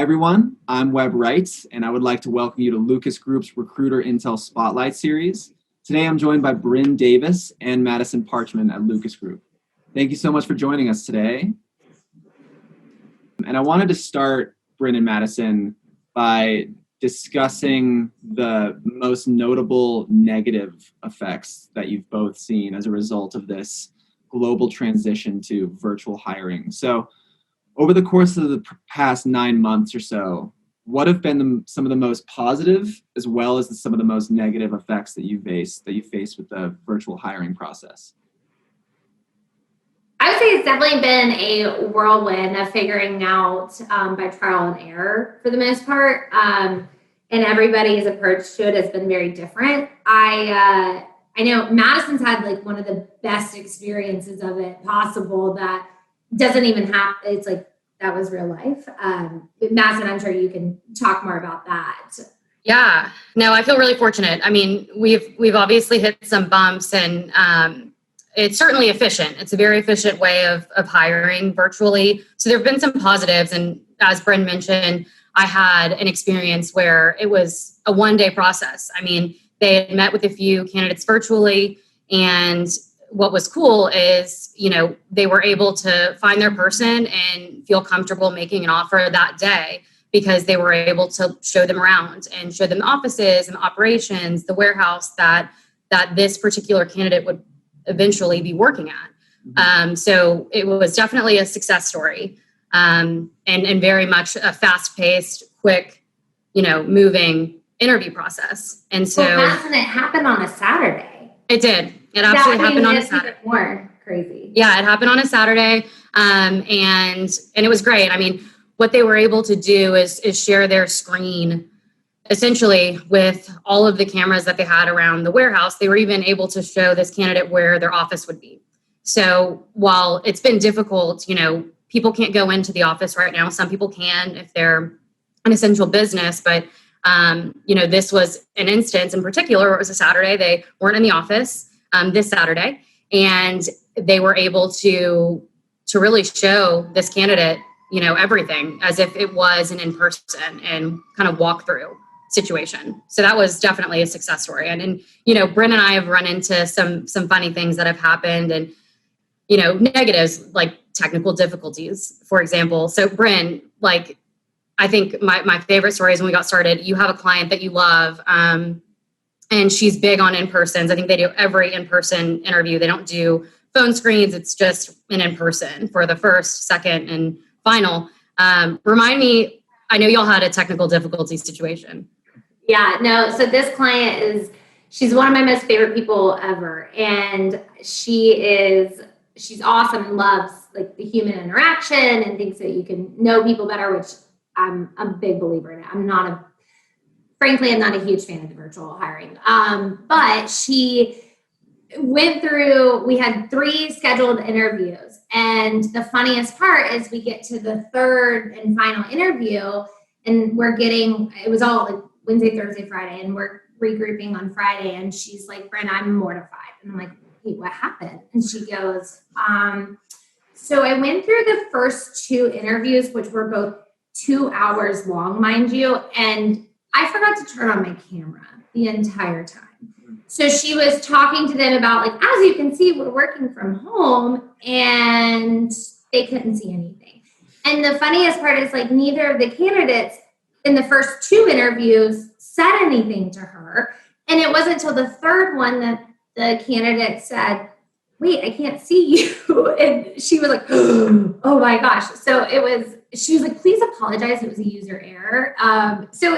everyone. I'm Webb Wright, and I would like to welcome you to Lucas Group's Recruiter Intel Spotlight Series. Today, I'm joined by Bryn Davis and Madison Parchman at Lucas Group. Thank you so much for joining us today. And I wanted to start, Bryn and Madison, by discussing the most notable negative effects that you've both seen as a result of this global transition to virtual hiring. So, over the course of the past 9 months or so, what have been some of the most positive as well as some of the most negative effects that you faced with the virtual hiring process? I would say it's definitely been a whirlwind of figuring out by trial and error for the most part. And everybody's approach to it has been very different. I know Madison's had like one of the best experiences of it possible that doesn't even have, it's like, that was real life. Madison, I'm sure you can talk more about that. Yeah, no, I feel really fortunate. I mean, we've obviously hit some bumps and it's certainly efficient. It's a very efficient way of hiring virtually. So there've been some positives. And as Bryn mentioned, I had an experience where it was a one-day process. I mean, they had met with a few candidates virtually, and what was cool is, they were able to find their person and feel comfortable making an offer that day because they were able to show them around and show them the offices and the operations, the warehouse that this particular candidate would eventually be working at. So it was definitely a success story, and very much a fast-paced, quick, moving interview process. And so Madison, it happened on a Saturday. It did. It actually happened on a Saturday. Even more crazy. Yeah, it happened on a Saturday, and it was great. I mean, what they were able to do is share their screen essentially with all of the cameras that they had around the warehouse. They were even able to show this candidate where their office would be. So while it's been difficult, people can't go into the office right now. Some people can if they're an essential business, but this was an instance in particular where it was a Saturday. They weren't in the office this Saturday, and they were able to really show this candidate, everything as if it was an in-person and kind of walk-through situation. So that was definitely a success story. And Bryn and I have run into some funny things that have happened and, negatives like technical difficulties, for example. So Bryn, I think my favorite story is when we got started, you have a client that you love, and she's big on in-persons. I think they do every in-person interview. They don't do phone screens. It's just an in-person for the first, second, and final. Remind me, I know y'all had a technical difficulty situation. Yeah, no. So this client she's one of my most favorite people ever. And she's awesome and loves like the human interaction and thinks that you can know people better, which I'm a big believer in it. Frankly, I'm not a huge fan of the virtual hiring. But she went through, we had 3 scheduled interviews. And the funniest part is we get to the third and final interview and it was all like Wednesday, Thursday, Friday, and we're regrouping on Friday. And she's like, Bryn, I'm mortified. And I'm like, wait, what happened? And she goes, so I went through the first 2 interviews, which were both 2 hours long, mind you. And I forgot to turn on my camera the entire time. So she was talking to them about as you can see, we're working from home, and they couldn't see anything. And the funniest part is neither of the candidates in the first 2 interviews said anything to her. And it wasn't until the third one that the candidate said, wait, I can't see you. And she was like, oh my gosh. So she was like, please apologize. It was a user error. So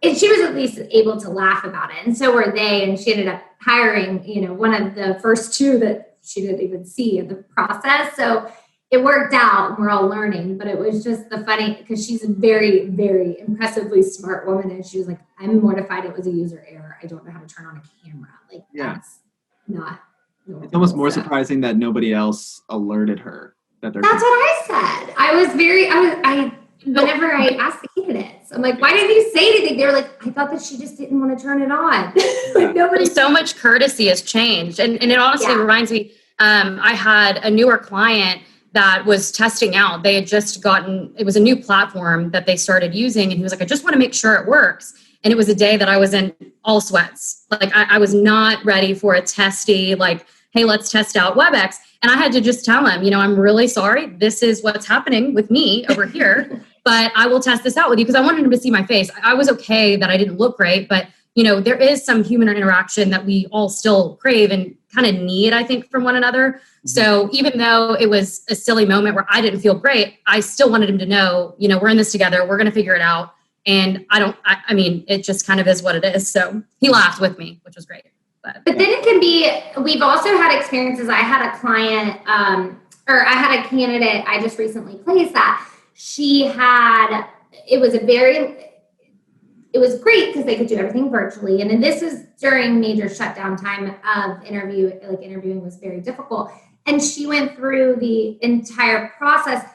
and she was at least able to laugh about it. And so were they. And she ended up hiring, one of the first 2 that she didn't even see in the process. So it worked out and we're all learning. But it was just the funny, because she's a very, very impressively smart woman. And she was like, I'm mortified. It was a user error. I don't know how to turn on a camera. That's not normal. It's almost more surprising that nobody else alerted her. That's what I said. Whenever I asked the candidates, I'm like, why didn't you say anything? They were like, I thought that she just didn't want to turn it on. So much courtesy has changed. And it honestly reminds me, I had a newer client that was testing out. They had just it was a new platform that they started using. And he was like, I just want to make sure it works. And it was a day that I was in all sweats. Like I was not ready for a testy, like, hey, let's test out WebEx. And I had to just tell him, I'm really sorry. This is what's happening with me over here, but I will test this out with you, because I wanted him to see my face. I was okay that I didn't look great, but there is some human interaction that we all still crave and kind of need, I think, from one another. Mm-hmm. So even though it was a silly moment where I didn't feel great, I still wanted him to know, we're in this together. We're going to figure it out. And I mean, it just kind of is what it is. So he laughed with me, which was great. But then it can be, we've also had experiences. I had a client, or I had a candidate I just recently placed that it was great because they could do everything virtually. And then this is during major shutdown time of interviewing was very difficult. And she went through the entire process.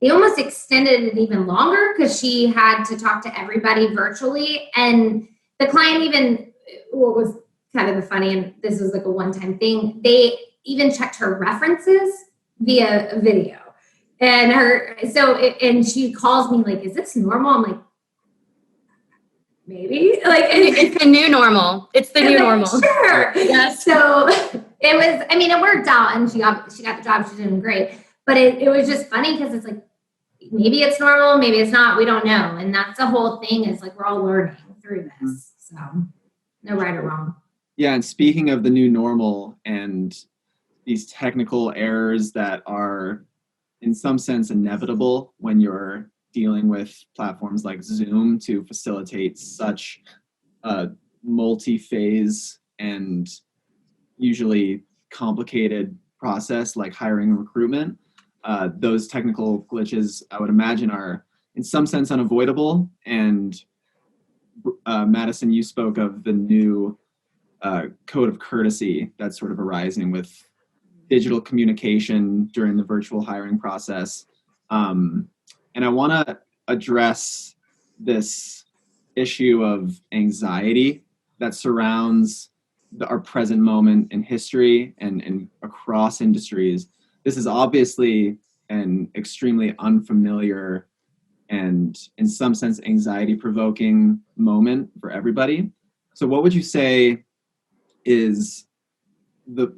They almost extended it even longer because she had to talk to everybody virtually. And the client even, what was kind of the funny, and this was like a one-time thing, they even checked her references via a video. And she calls me like, is this normal? I'm like, maybe. Like, it's the new normal. It's the new normal. Sure. Yes. So it worked out, and she got the job. She's doing great. But it was just funny because it's like, maybe it's normal, maybe it's not. We don't know. And that's the whole thing, is like, we're all learning through this. So no right or wrong. Yeah. And speaking of the new normal and these technical errors that are in some sense inevitable when you're dealing with platforms like Zoom to facilitate such a multi-phase and usually complicated process like hiring and recruitment. Those technical glitches, I would imagine, are in some sense unavoidable. And Madison, you spoke of the new code of courtesy that's sort of arising with digital communication during the virtual hiring process. And I want to address this issue of anxiety that surrounds our present moment in history and across industries. This is obviously an extremely unfamiliar and, in some sense, anxiety-provoking moment for everybody. So what would you say is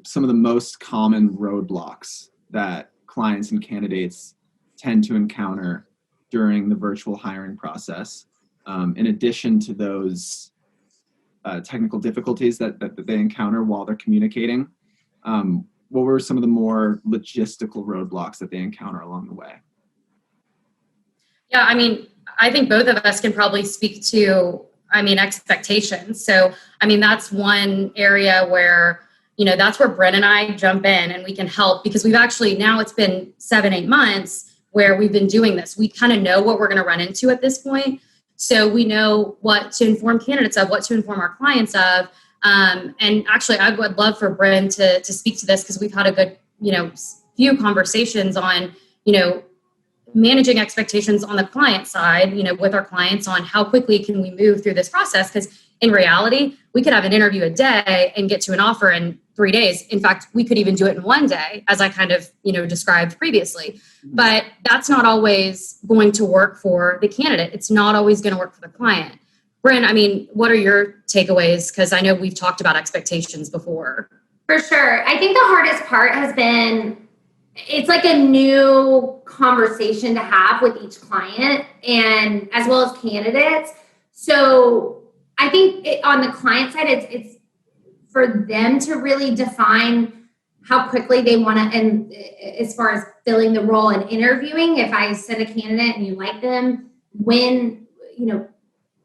some of the most common roadblocks that clients and candidates tend to encounter during the virtual hiring process, in addition to those technical difficulties that they encounter while they're communicating? What were some of the more logistical roadblocks that they encounter along the way? Yeah, I mean, I think both of us can probably speak to, expectations. So, that's one area where, that's where Bryn and I jump in and we can help, because we've actually, now it's been 7-8 months where we've been doing this. We kind of know what we're going to run into at this point. So we know what to inform candidates of, what to inform our clients of. And actually, I would love for Bryn to speak to this, because we've had a good, few conversations on, managing expectations on the client side, with our clients on how quickly can we move through this process. Because in reality, we could have an interview a day and get to an offer in 3 days. In fact, we could even do it in 1 day, as I kind of, described previously. But that's not always going to work for the candidate. It's not always going to work for the client. Bryn, what are your takeaways? Because I know we've talked about expectations before. For sure. I think the hardest part has been, it's like a new conversation to have with each client, and as well as candidates. So I think on the client side, it's for them to really define how quickly they want to, and as far as filling the role and interviewing, if I send a candidate and you like them, when,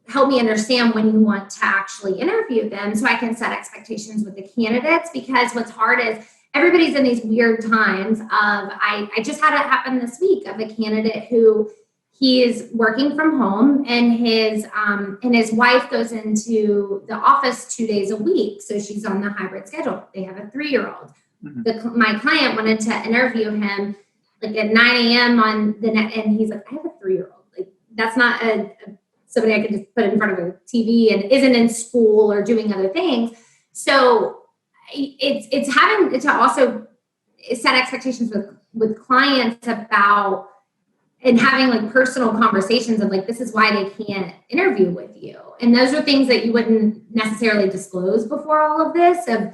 help me understand when you want to actually interview them so I can set expectations with the candidates. Because what's hard is everybody's in these weird times of, I just had it happen this week of a candidate who he is working from home, and his wife goes into the office 2 days a week. So she's on the hybrid schedule. They have a 3-year-old. Mm-hmm. My client wanted to interview him like at 9 a.m. on the net, and he's like, I have a 3-year-old. Like, that's not somebody I could just put in front of a TV and isn't in school or doing other things. So it's having to also set expectations with clients about and having like personal conversations of like, this is why they can't interview with you. And those are things that you wouldn't necessarily disclose before all of this of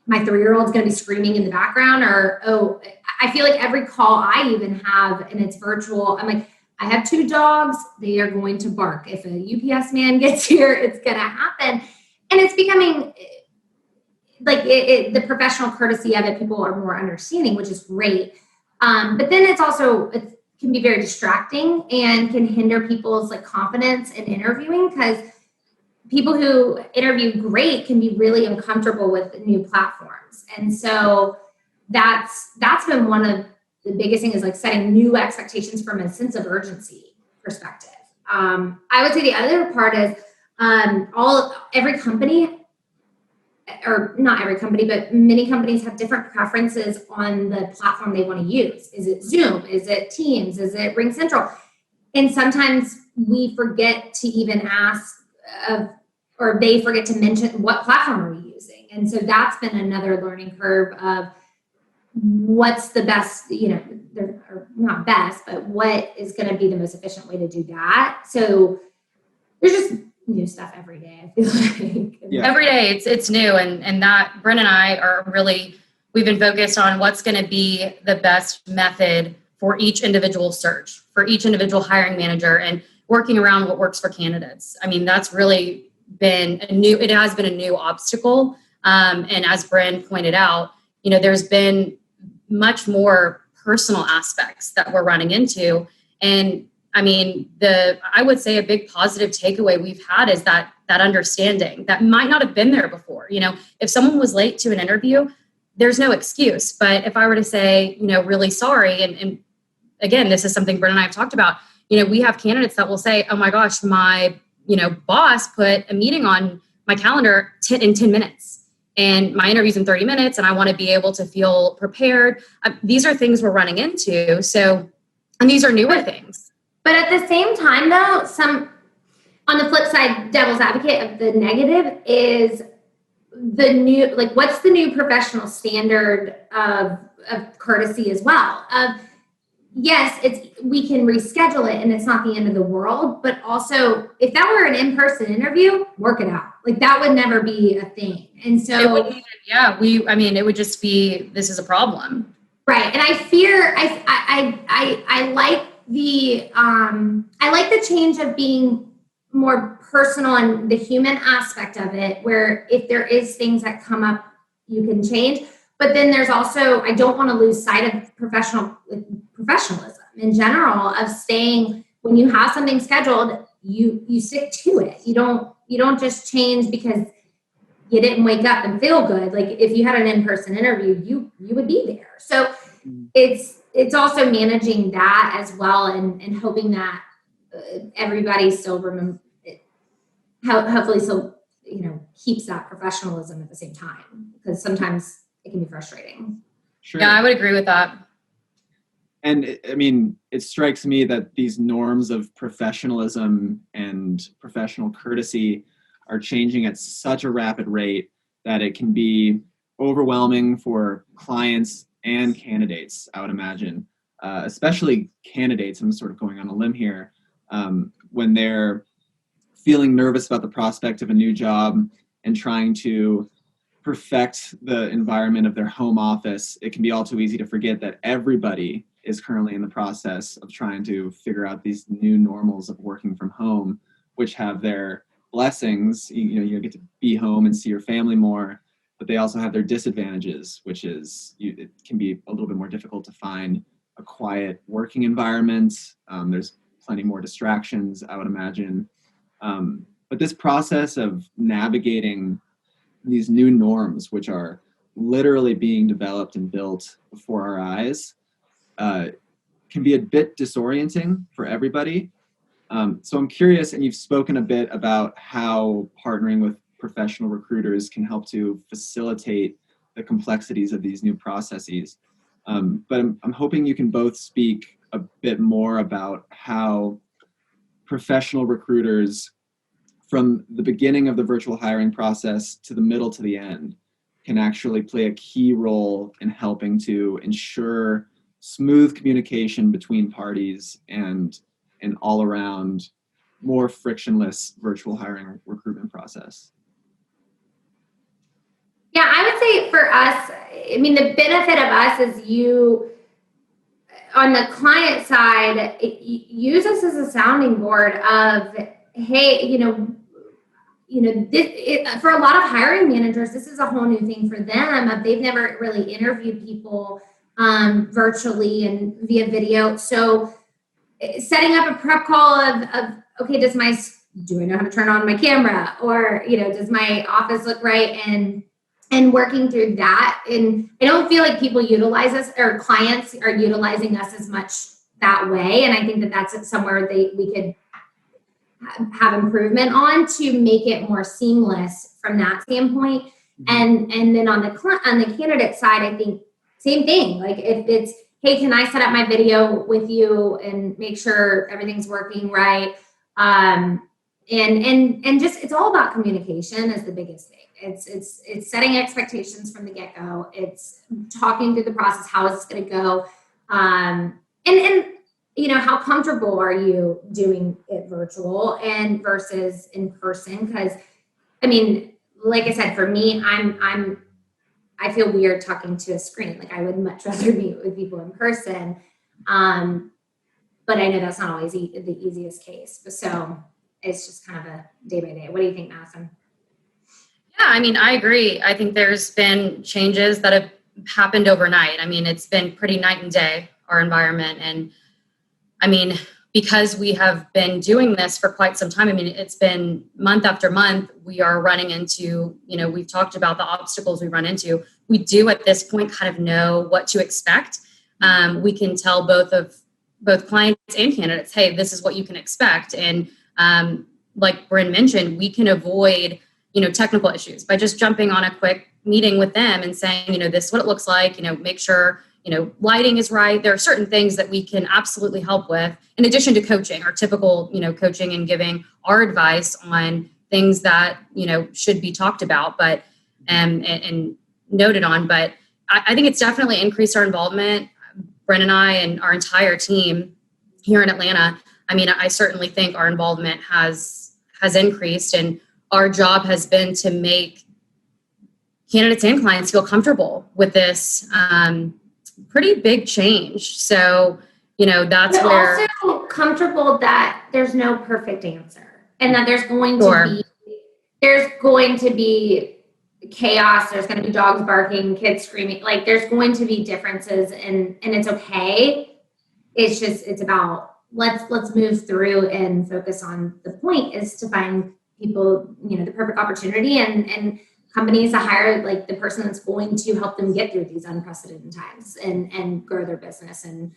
my 3-year-old's going to be screaming in the background or, oh, I feel like every call I even have and it's virtual. I'm like, I have 2 dogs. They are going to bark. If a UPS man gets here, it's going to happen. And it's becoming like the professional courtesy of it. People are more understanding, which is great. But then it can be very distracting and can hinder people's like confidence in interviewing because people who interview great can be really uncomfortable with new platforms. And so that's been one of the biggest things is like setting new expectations from a sense of urgency perspective. I would say the other part is every company, or not every company, but many companies have different preferences on the platform they want to use. Is it Zoom? Is it Teams? Is it Ring Central? And sometimes we forget to even ask or they forget to mention what platform are we using. And so that's been another learning curve of what's the best, or not best, but what is going to be the most efficient way to do that. So there's just new stuff every day, I feel like. Yeah. Every day it's new. And that Bryn and I we've been focused on what's going to be the best method for each individual search, for each individual hiring manager, and working around what works for candidates. I mean, that's really it has been a new obstacle. And as Bryn pointed out, there's been much more personal aspects that we're running into. And I mean, I would say a big positive takeaway we've had is that understanding that might not have been there before. If someone was late to an interview, there's no excuse. But if I were to say, really sorry, and again, this is something Bryn and I have talked about, we have candidates that will say, oh my gosh, my, boss put a meeting on my calendar in 10 minutes and my interview's in 30 minutes and I want to be able to feel prepared. These are things we're running into. And these are newer things. But at the same time, though, on the flip side, devil's advocate of the negative is the new, like, what's the new professional standard of courtesy as well? Yes, we can reschedule it and it's not the end of the world, but also if that were an in-person interview, work it out. Like that would never be a thing. And so it would just be, this is a problem. Right. And I fear, I like the change of being more personal and the human aspect of it, where if there is things that come up, you can change. But then there's also, I don't want to lose sight of professionalism in general, of staying, when you have something scheduled, you stick to it. You don't just change because you didn't wake up and feel good. Like if you had an in-person interview, you would be there. So it's also managing that as well and hoping that everybody still hopefully still, keeps that professionalism at the same time, because sometimes it can be frustrating. Sure. Yeah, I would agree with that. And it strikes me that these norms of professionalism and professional courtesy are changing at such a rapid rate that it can be overwhelming for clients and candidates, I would imagine, especially candidates. I'm sort of going on a limb here, when they're feeling nervous about the prospect of a new job and trying to perfect the environment of their home office. It can be all too easy to forget that everybody is currently in the process of trying to figure out these new normals of working from home, which have their blessings. You get to be home and see your family more, but they also have their disadvantages, which is it can be a little bit more difficult to find a quiet working environment. There's plenty more distractions, I would imagine. But this process of navigating these new norms, which are literally being developed and built before our eyes, can be a bit disorienting for everybody. So I'm curious, and you've spoken a bit about how partnering with professional recruiters can help to facilitate the complexities of these new processes. But I'm hoping you can both speak a bit more about how professional recruiters, from the beginning of the virtual hiring process to the middle to the end, can actually play a key role in helping to ensure smooth communication between parties and an all-around more frictionless virtual hiring recruitment process? Yeah, I would say for us, I mean, the benefit of us is you, on the client side, use us as a sounding board of, hey, for a lot of hiring managers, this is a whole new thing for them. They've never really interviewed people virtually and via video. So setting up a prep call of okay, do I know how to turn on my camera, or does my office look right, and working through that. And I don't feel like people utilize us, or clients are utilizing us as much that way. And I think that that's somewhere we could have improvement on to make it more seamless from that standpoint. Mm-hmm. And then on the candidate side, I think same thing. Like if it's, hey, can I set up my video with you and make sure everything's working right? And just, it's all about communication is the biggest thing. It's setting expectations from the get-go. It's talking through the process. How is this going to go? And how comfortable are you doing it virtual and versus in person? Because I mean, like I said, for me, I feel weird talking to a screen. Like I would much rather meet with people in person. But I know that's not always the easiest case. So it's just kind of a day by day. What do you think, Madison? Yeah, I mean, I agree. I think there's been changes that have happened overnight. I mean, it's been pretty night and day, our environment. And I mean, because we have been doing this for quite some time, I mean, it's been month after month, we are running into, we've talked about the obstacles we run into. We do at this point kind of know what to expect. We can tell both clients and candidates, hey, this is what you can expect. And like Bryn mentioned, we can avoid technical issues by just jumping on a quick meeting with them and saying, this is what it looks like, make sure, lighting is right. There are certain things that we can absolutely help with, in addition to coaching, our typical, coaching and giving our advice on things that, should be talked about, but, and noted on. But I think it's definitely increased our involvement. Bryn and I and our entire team here in Atlanta, I mean, I certainly think our involvement has increased, and our job has been to make candidates and clients feel comfortable with this pretty big change. So, that's but where also comfortable that there's no perfect answer, and that there's going to be chaos. There's going to be dogs barking, kids screaming. Like there's going to be differences, and it's okay. It's about let's move through and focus on the point is to find people, the perfect opportunity and companies to hire like the person that's going to help them get through these unprecedented times and grow their business and,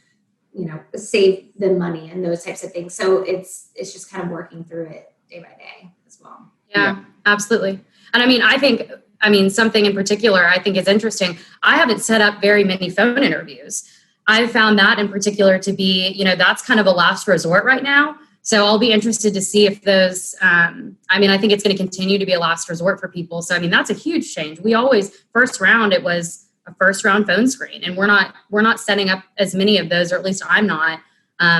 save them money and those types of things. So it's just kind of working through it day by day as well. Yeah, absolutely. And I mean, something in particular I think is interesting. I haven't set up very many phone interviews. I've found that in particular to be, that's kind of a last resort right now. So I'll be interested to see if those, I think it's going to continue to be a last resort for people. So, that's a huge change. We always, first round, it was a first round phone screen, and we're not setting up as many of those, or at least I'm not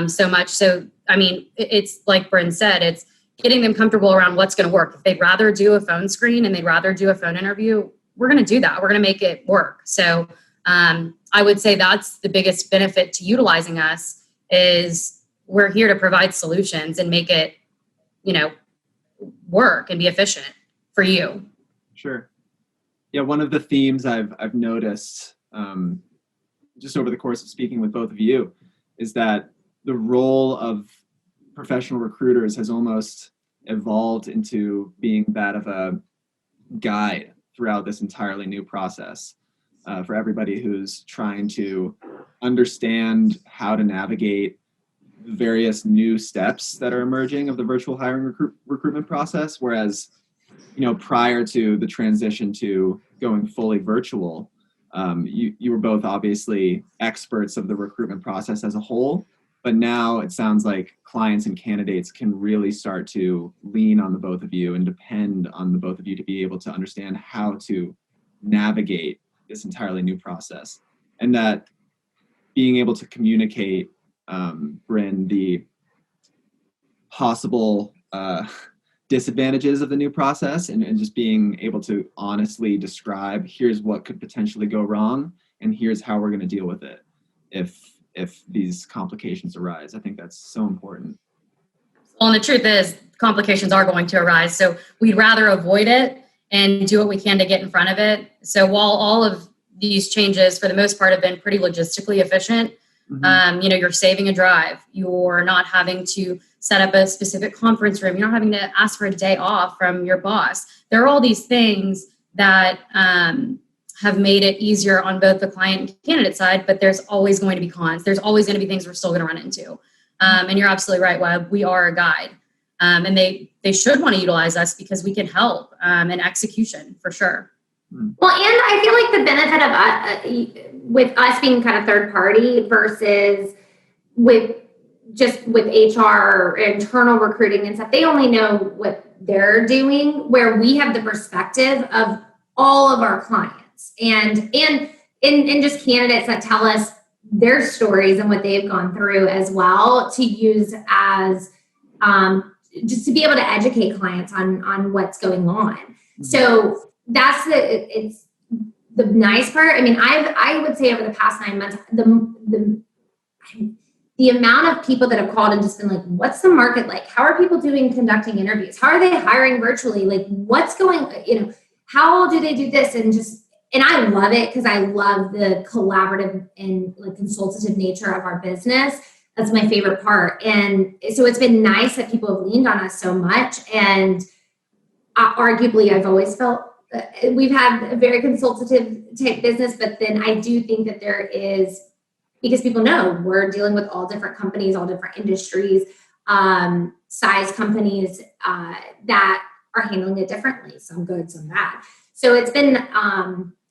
so much. So, it's like Bryn said, it's getting them comfortable around what's going to work. If they'd rather do a phone screen and they'd rather do a phone interview, we're going to do that. We're going to make it work. So I would say that's the biggest benefit to utilizing us is we're here to provide solutions and make it, work and be efficient for you. Sure. Yeah, one of the themes I've noticed just over the course of speaking with both of you is that the role of professional recruiters has almost evolved into being that of a guide throughout this entirely new process for everybody who's trying to understand how to navigate the various new steps that are emerging of the virtual hiring recruitment process. Whereas, prior to the transition to going fully virtual, you were both obviously experts of the recruitment process as a whole. But now it sounds like clients and candidates can really start to lean on the both of you and depend on the both of you to be able to understand how to navigate this entirely new process. And that being able to communicate, Bryn, the possible disadvantages of the new process, and just being able to honestly describe, here's what could potentially go wrong, and here's how we're going to deal with it if these complications arise. I think that's so important. Well, and the truth is, complications are going to arise. So we'd rather avoid it and do what we can to get in front of it. So while all of these changes, for the most part, have been pretty logistically efficient, you're saving a drive. You're not having to set up a specific conference room. You're not having to ask for a day off from your boss. There are all these things that have made it easier on both the client and candidate side, but there's always going to be cons. There's always going to be things we're still going to run into. And you're absolutely right, Webb. We are a guide. And they should want to utilize us because we can help in execution for sure. Well, and I feel like the benefit of with us being kind of third party versus with HR or internal recruiting and stuff, they only know what they're doing, where we have the perspective of all of our clients and just candidates that tell us their stories and what they've gone through as well, to use as just to be able to educate clients on what's going on. So that's it's the nice part. I mean, I would say over the past 9 months, the amount of people that have called and just been like, what's the market like? How are people conducting interviews? How are they hiring virtually? Like, what's going, how do they do this? And I love it because I love the collaborative and like consultative nature of our business. That's my favorite part. And so it's been nice that people have leaned on us so much. And arguably, I've always felt we've had a very consultative type business, but then I do think that there is, because people know we're dealing with all different companies, all different industries, size companies that are handling it differently, some good, some bad. So it's been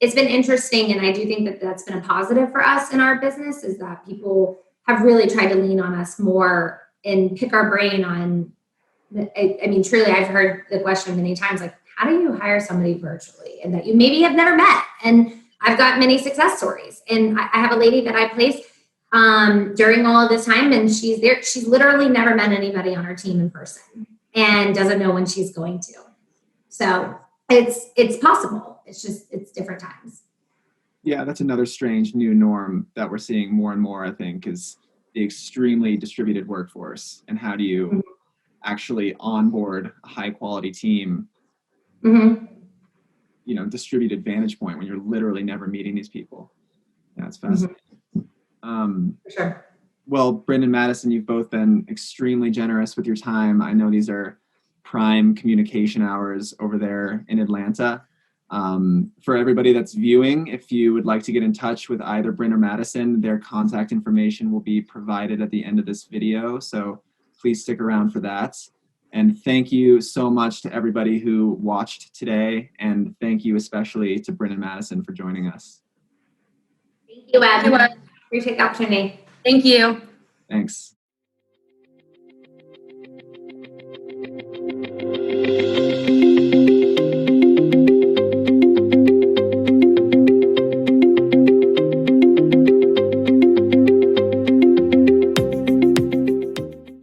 interesting, and I do think that that's been a positive for us in our business, is that people have really tried to lean on us more and pick our brain on. I mean, truly, I've heard the question many times, like, how do you hire somebody virtually and that you maybe have never met? And I've got many success stories. And I have a lady that I placed during all of this time, and she's there. She's literally never met anybody on her team in person and doesn't know when she's going to. So it's possible. It's different times. Yeah, that's another strange new norm that we're seeing more and more, I think, is the extremely distributed workforce. And how do you actually onboard a high quality team, distributed vantage point when you're literally never meeting these people? Yeah, it's fascinating. For sure. Well, Bryn and Madison, you've both been extremely generous with your time. I know these are prime communication hours over there in Atlanta. For everybody that's viewing, if you would like to get in touch with either Bryn or Madison, their contact information will be provided at the end of this video. So please stick around for that. And thank you so much to everybody who watched today. And thank you especially to Bryn and Madison for joining us. Thank you, Ed. Appreciate the opportunity. Thank you. Thanks.